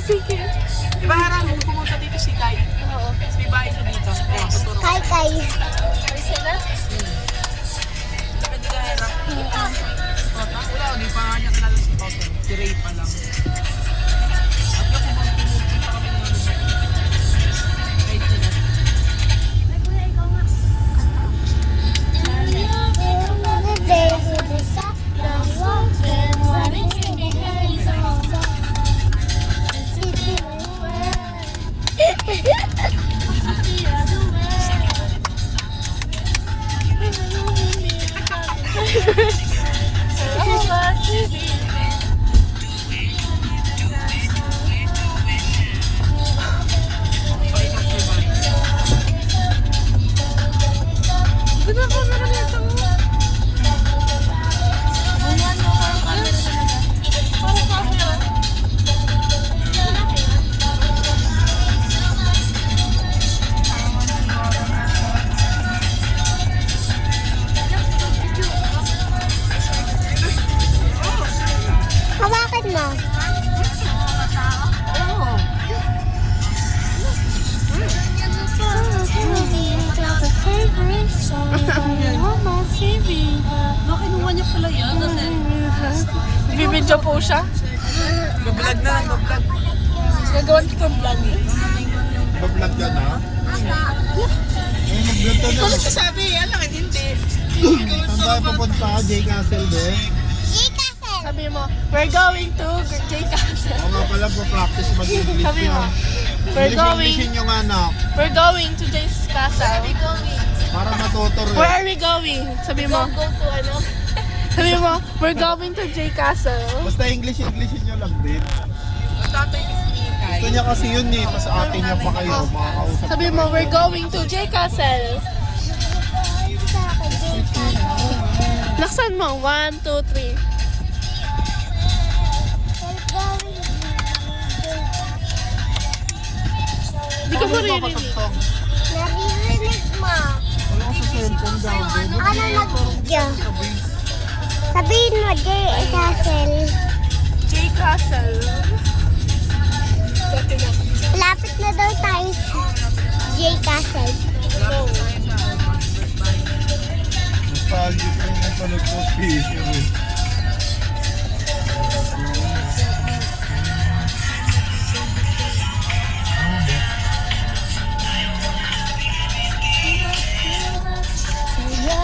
Sige. Diba harang mo pumunta dito si Kai? Oo. Tapos may bahay siya dito. Ayan, tuturo. Kay. Ay sila? Pwede ka harap. Wala, hindi pa nga niya kilala si Toto. Si Ray pa lang. At yung pumunta kami ng ano. Kahit sila. Hawakan mo. Kinuha niya pala yan kasi bibidyo po siya. Nag-vlog na lang, nag-vlog. Gagawan kitang vlog eh. Mag-vlog ka na? Ay, mag-vlog ka na. Ikaw nagsasabi, yan lang, hindi. Saan tayo papunta? J Castle din? Sabi mo, we're going to J Castle. Oo nga pala po, practice mag-English Sabi mo, yan. we're going, Englishin nyo nga na. we're going to J Castle. Para matutor Where eh. are we going? Sabi mo, Go to ano? sabi mo, we're going to J Castle. Basta Englishin nyo lang din. Tatay ni Kai. Gusto niya kasi yun eh. Tapos ate niya pa kayo. Makakausap. Sabi mo, we're going to J Castle. Laksan mo, 1, 2, 3. Di ka maririnig. Naririnig mo. Wala ko sa cellphone daw. Ano mag-video? Sabihin mo, J. Castle. J Castle. Lapit na daw tayo sa J. Castle. Nostalgic rin yung panood ko. Picture eh.